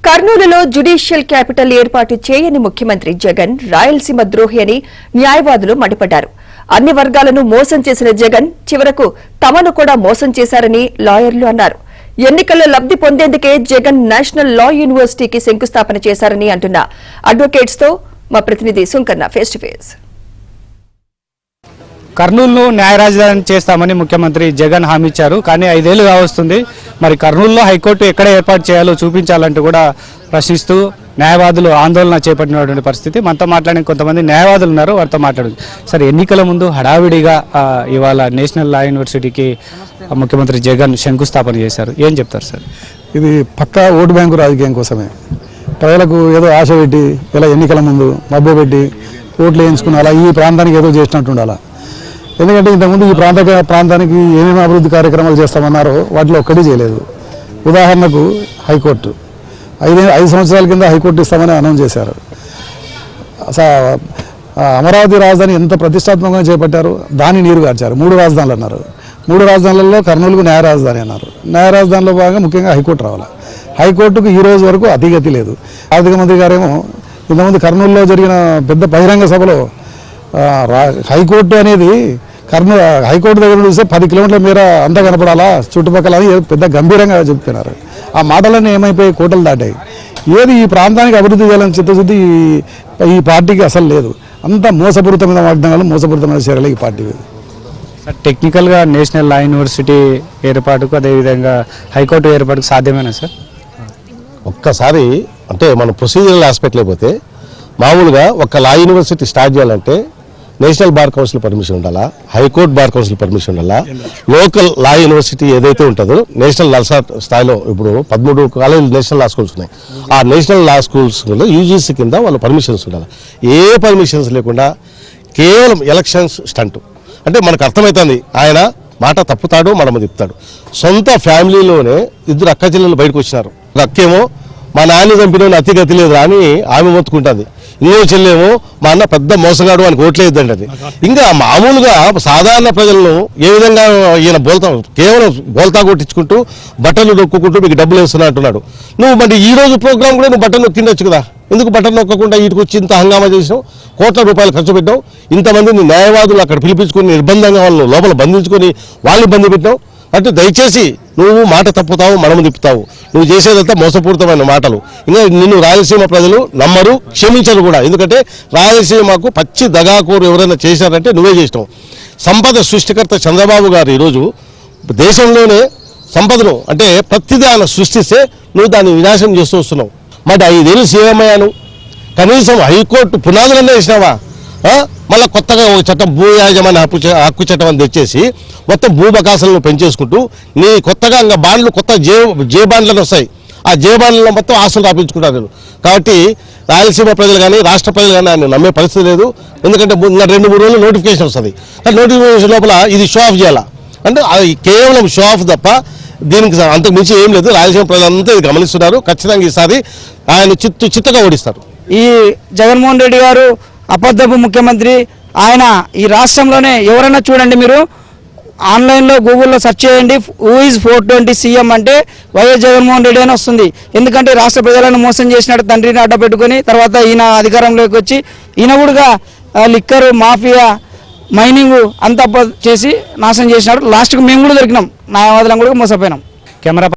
కర్నూలులో judicial capital ఏర్పాటు చేయని ముఖ్యమంత్రి జగన్ రాయలసీమ ద్రోహి అని న్యాయవాదులు మండిపడ్డారు. అన్ని వర్గాలను మోసం చేసిన జగన్ చివరకు తమను కూడా మోసం చేశారని లాయర్లు అన్నారు. ఎన్నికల్లో లబ్ధి పొందేందుకే జగన్ నేషనల్ లా యూనివర్సిటీకి శంకుస్థాపన చేశారని అంటున్న అడ్వకేట్స్ తో మా ప్రతినిధి సుంకన్న ఫేస్ టు ఫేస్. కర్నూలును న్యాయ రాజధాని చేస్తామని ముఖ్యమంత్రి జగన్ హామీ ఇచ్చారు. కానీ 5 ఏళ్లు కావస్తుంది. మరి కర్నూలులో హైకోర్టు ఎక్కడ ఏర్పాటు చేయాలో చూపించాలంటూ కూడా ప్రశ్నిస్తూ న్యాయవాదులు ఆందోళన చేపట్టినటువంటి పరిస్థితి. మనతో మాట్లాడిన కొంతమంది న్యాయవాదులు ఉన్నారు, వారితో మాట్లాడదు. సరే, ఎన్నికల ముందు హడావిడిగా ఇవాళ నేషనల్ లా యూనివర్సిటీకి ముఖ్యమంత్రి జగన్ శంకుస్థాపన చేశారు. ఏం చెప్తారు సార్? ఇది పక్కా ఓటు బ్యాంకు రాజకీయం కోసమే. ప్రజలకు ఏదో ఆశ పెట్టి ఇలా ఎన్నికల ముందు మబ్బు పెట్టి ఓట్లు వేయించుకుని అలా ఈ ప్రాంతానికి ఏదో చేసినట్టు ఉండాలి. ఎందుకంటే ఇంతకుముందు ఈ ప్రాంతానికి ఏమేమి అభివృద్ధి కార్యక్రమాలు చేస్తామన్నారో వాటిలో ఒక్కటి చేయలేదు. ఉదాహరణకు హైకోర్టు 5 సంవత్సరాల కింద హైకోర్టు ఇస్తామని అనౌన్స్ చేశారు. అమరావతి రాజధాని ఎంత ప్రతిష్టాత్మకంగా చేపట్టారు, దాన్ని నీరు గార్చారు. 3 రాజధానులు అన్నారు. 3 రాజధానులలో కర్నూలుకు న్యాయ రాజధాని అన్నారు. న్యాయ రాజధానిలో భాగంగా ముఖ్యంగా హైకోర్టు రావాలి. హైకోర్టుకు ఈ రోజు వరకు అతిగతి లేదు. ఆర్థిక మంత్రి గారేమో ఇంతకుముందు కర్నూలులో జరిగిన పెద్ద బహిరంగ సభలో హైకోర్టు అనేది హైకోర్టు దగ్గర చూస్తే 10 కిలోమీటర్ల మేర అంతా కనపడాలా చుట్టుపక్కల అని పెద్ద గంభీరంగా చెప్తున్నారు. ఆ మాటలన్నీ ఏమైపోయి కోటలు దాటాయి. ఏది ఈ ప్రాంతానికి అభివృద్ధి చేయాలని చిత్తశుద్ధి ఈ పార్టీకి అసలు లేదు. అంతా మోసపూరితమైన వాగ్దానాలు, మోసపూరితమైన చర్యలు ఈ పార్టీ. టెక్నికల్గా నేషనల్ లా యూనివర్సిటీ ఏర్పాటుకు అదేవిధంగా హైకోర్టు ఏర్పాటుకు సాధ్యమేనా సార్? ఒక్కసారి అంటే మన ప్రొసీజరల్ ఆస్పెక్ట్ లేకపోతే మామూలుగా ఒక లా యూనివర్సిటీ స్టార్ట్ చేయాలంటే నేషనల్ బార్ కౌన్సిల్ పర్మిషన్ ఉండాలా, హైకోర్టు బార్ కౌన్సిల్ పర్మిషన్ ఉండాలా, లోకల్ లా యూనివర్సిటీ ఏదైతే ఉంటుందో నేషనల్ లా స్థాయిలో ఇప్పుడు 13 కాలేజీలు నేషనల్ లా స్కూల్స్ ఉన్నాయి. ఆ నేషనల్ లా స్కూల్స్ యూజీసీ కింద వాళ్ళ పర్మిషన్స్ ఉండాలి. ఏ పర్మిషన్స్ లేకుండా కేవలం ఎలక్షన్స్ స్టంట్ అంటే మనకు అర్థమవుతుంది. ఆయన మాట తప్పుతాడు, మనము తిప్పుతాడు. సొంత ఫ్యామిలీలోనే 2 అక్క చెల్లెలు బయటకు వచ్చినారు. అక్కేమో మా నాన్న చంపిన అతిగతి లేదు అని ఆమె మొత్తుకుంటుంది. ఇంకో చెల్లేమో మా అన్న పెద్ద మోసగాడు అని ఓట్లేదండి. అది ఇంకా మామూలుగా సాధారణ ప్రజలను ఏ విధంగా ఈయన కేవలం బోల్తా కొట్టించుకుంటూ బట్టలు నొక్కుంటూ మీకు డబ్బులు వేస్తున్నా అంటున్నాడు. నువ్వు మరి ఈ రోజు ప్రోగ్రామ్ కూడా నువ్వు బట్టలు నొక్కిండొచ్చు కదా, ఎందుకు బట్టలు నొక్కకుండా వీటికి వచ్చి ఇంత హంగామా చేసినావు, కోట్ల రూపాయలు ఖర్చు పెట్టావు, ఇంతమందిని న్యాయవాదులు అక్కడ పిలిపించుకొని నిర్బంధంగా వాళ్ళను లోపల బంధించుకొని వాళ్ళు ఇబ్బంది పెట్టావు. అంటే దయచేసి నువ్వు మాట తప్పుతావు, మనము తిప్పుతావు. నువ్వు చేసేదంతా మోసపూరితమైన మాటలు. ఇంకా నిన్ను రాయలసీమ ప్రజలు నమ్మరు, క్షమించరు కూడా. ఎందుకంటే రాయలసీమకు పచ్చి దగాకూరు ఎవరైనా చేశారంటే నువ్వే చేసినావు. సంపద సృష్టికర్త చంద్రబాబు గారు ఈరోజు దేశంలోనే సంపదను అంటే ప్రతిదీ ఆయన సృష్టిస్తే నువ్వు దాన్ని వినాశనం చేస్తూ వస్తున్నావు. మరి 5 ఏళ్ళు సీఎం అయ్యాను, కనీసం హైకోర్టు పునాదులన్నీ వేసినావా? మళ్ళీ కొత్తగా ఒక చట్టం భూ యాజమాన్య హక్కు చట్టం అని తెచ్చేసి మొత్తం భూబకాసాలను పెంచేసుకుంటూ నీ కొత్తగా ఇంకా బాండ్లు కొత్త జే బాండ్లను వస్తాయి. ఆ జే బాండ్లలో మొత్తం ఆస్తులు రాపించుకుంటారు. కాబట్టి రాయలసీమ ప్రజలు కానీ రాష్ట్ర ప్రజలు కానీ ఆయన నమ్మే పరిస్థితి లేదు. ఎందుకంటే ఇంకా 2-3 రోజులు నోటిఫికేషన్ వస్తుంది. నోటిఫికేషన్ లోపల ఇది షో ఆఫ్ చేయాలా అంటే అది కేవలం షో ఆఫ్ తప్ప దీనికి అంతకు మించి ఏం లేదు. రాయలసీమ ప్రజలంతా ఇది గమనిస్తున్నారు. ఖచ్చితంగా ఈసారి ఆయన చిత్తగా ఓడిస్తారు. ఈ జగన్మోహన్ రెడ్డి గారు అబద్ధపు ముఖ్యమంత్రి. ఆయన ఈ రాష్ట్రంలోనే ఎవరైనా చూడండి, మీరు ఆన్లైన్లో గూగుల్లో సెర్చ్ చేయండి, హూ ఈజ్ 420 సీఎం అంటే వైఎస్ జగన్మోహన్ రెడ్డి అని వస్తుంది. ఎందుకంటే రాష్ట్ర ప్రజలను మోసం చేసినట్టు తండ్రిని అడ్డపెట్టుకొని తర్వాత ఈయన అధికారంలోకి వచ్చి ఈయన కూడా లిక్కరు మాఫియా మైనింగ్ అంతా చేసి నాశనం చేసినాడు. లాస్ట్కి మేము కూడా దొరికినాం, న్యాయవాదులం కూడా మోసపోయినాం. కెమెరా